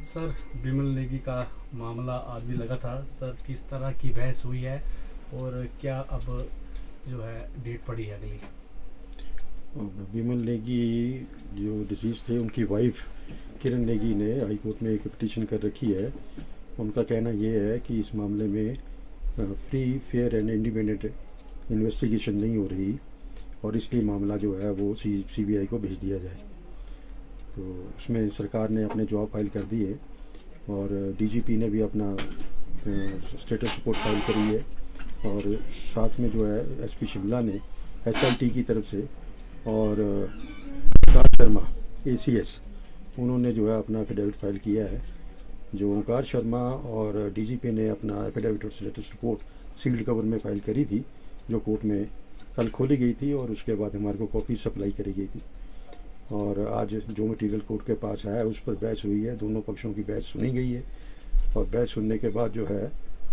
Sir, Bimal Negi का मामला आज भी लगा था सर, किस तरह की बहस हुई है और क्या अब जो है डेट पड़ी है अगली? विमल नेगी जो डिसीज थे, उनकी वाइफ किरण नेगी ने हाई कोर्ट में एक पिटीशन कर रखी है। उनका कहना ये है कि इस मामले में free fair and independent investigation नहीं हो रही और इसलिए मामला जो है वो सीबीआई को भेज दिया जाए। तो उसमें सरकार ने अपने जवाब फाइल कर दिए और डीजीपी ने भी अपना स्टेटस रिपोर्ट फाइल करी है और साथ में जो है एसपी शिमला ने एसआईटी की तरफ से और ओंकार शर्मा एसीएस उन्होंने जो है अपना एफिडेविट फाइल किया है। जो ओंकार शर्मा और डीजीपी ने अपना एफिडेविट और स्टेटस रिपोर्ट सील्ड कवर में फाइल करी थी, जो कोर्ट में कल खोली गई थी और उसके बाद हमारे को कॉपी सप्लाई करी गई थी। और आज जो मटेरियल कोर्ट के पास आया है उस पर बहस हुई है, दोनों पक्षों की बहस सुनी गई है और बहस सुनने के बाद जो है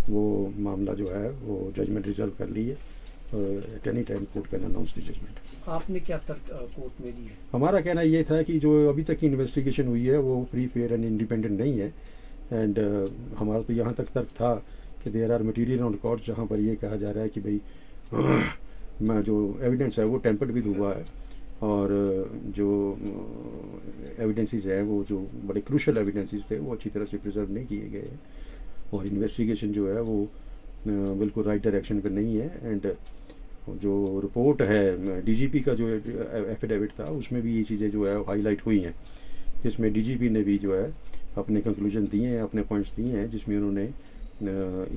वो मामला जो है वो जजमेंट रिजर्व कर ली है। At any time court can announce the judgment. आपने क्या तर्क कोर्ट में दिए? हमारा कहना ये था कि जो अभी तक की इन्वेस्टिगेशन हुई है वो फ्री फेयर एंड इंडिपेंडेंट नहीं है एंड हमारा तो यहाँ तक तर्क था कि there are material on record जहाँ पर ये कहा जा रहा है कि भाई जो एविडेंस है वो टेम्पर्ड भी हुआ है और जो एविडेंसेस हैं वो जो बड़े क्रूशल एविडेंसेस थे वो अच्छी तरह से प्रिजर्व नहीं किए गए हैं और इन्वेस्टिगेशन जो है वो बिल्कुल राइट डायरेक्शन पे नहीं है। एंड जो रिपोर्ट है डीजीपी का जो एफिडेविट था उसमें भी ये चीज़ें जो है हाईलाइट हुई हैं, जिसमें डीजीपी ने भी जो है अपने कंक्लूजन दिए हैं, अपने पॉइंट्स दिए हैं, जिसमें उन्होंने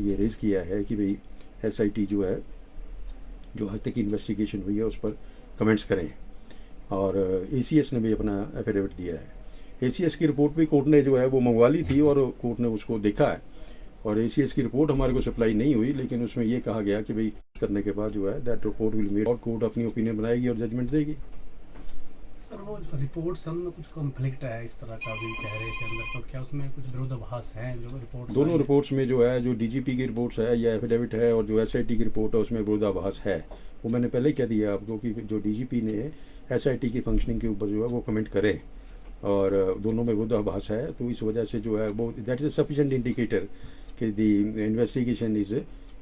ये रेज़ किया है कि भाई एसआईटी जो है जो आज तक इन्वेस्टिगेशन हुई है उस पर कमेंट्स करें। और एसीएस ने भी अपना एफिडेविट दिया है। एसीएस की रिपोर्ट भी कोर्ट ने जो है वो मंगवा ली थी और कोर्ट ने उसको देखा है और एसीएस की रिपोर्ट हमारे को सप्लाई नहीं हुई, लेकिन उसमें ये कहा गया कि भाई करने के बाद जो है दैट रिपोर्ट विल मेड और कोर्ट अपनी ओपिनियन बनाएगी और जजमेंट देगी। सर, वो रिपोर्ट सब में कुछ कॉन्फ्लिक्ट है इस तरह का भी कह रहे थे अंदर, तो क्या उसमें कुछ विरोधाभास है जो रिपोर्ट? दोनों रिपोर्ट्स में जो है जो डीजीपी की रिपोर्ट्स है या एफिडेविट है और जो एसआईटी की रिपोर्ट है उसमें विरोधाभास है। वो मैंने पहले ही कह दिया आपको कि जो डीजीपी ने एसआईटी की फंक्शनिंग के ऊपर जो है वो कमेंट करें और दोनों में विरोधाभास है, तो इस वजह से जो है वो that is a sufficient indicator कि the investigation is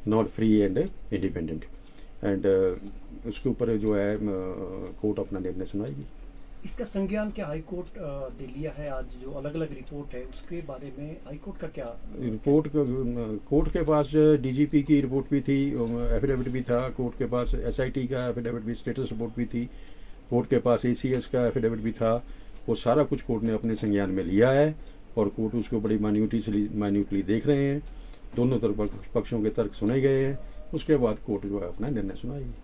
not free and independent and उसके ऊपर जो है कोर्ट अपना निर्णय सुनाएगी। इसका संज्ञान क्या हाई कोर्ट ने लिया है? आज जो अलग अलग रिपोर्ट है उसके बारे में हाई कोर्ट का क्या रिपोर्ट? कोर्ट के पास डीजीपी की रिपोर्ट भी थी, एफिडेविट भी था, कोर्ट के पास एसआईटी का एफिडेविट भी, स्टेटस रिपोर्ट भी थी, कोर्ट के पास एसीएस का एफिडेविट भी था। वो सारा कुछ कोर्ट ने अपने संज्ञान में लिया है और कोर्ट उसको बड़ी माइन्यूटली देख रहे हैं। दोनों तरफ पक्षों के तर्क सुने गए हैं, उसके बाद कोर्ट जो है अपना निर्णय सुनाएगी।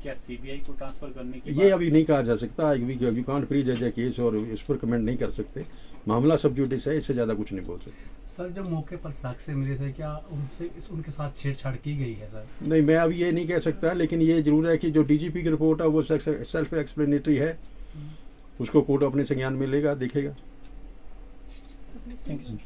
क्या सीबीआई को ट्रांसफर करने की ये अभी नहीं कहा जा सकता, यू कांट प्री जज ए केस और इस पर कमेंट नहीं कर सकते। मामला सब जुडिस है, इससे ज़्यादा कुछ नहीं बोल सकते। सर, जब मौके पर साक्ष्य मिले थे क्या उनके साथ छेड़छाड़ की गई है सर? नहीं, मैं अभी ये नहीं कह सकता, लेकिन ये जरूर है कि जो डीजीपी की रिपोर्ट है वो सेल्फ एक्सप्लेनेटरी है, उसको कोर्ट अपने संज्ञान में लेगा, देखेगा। Thank you.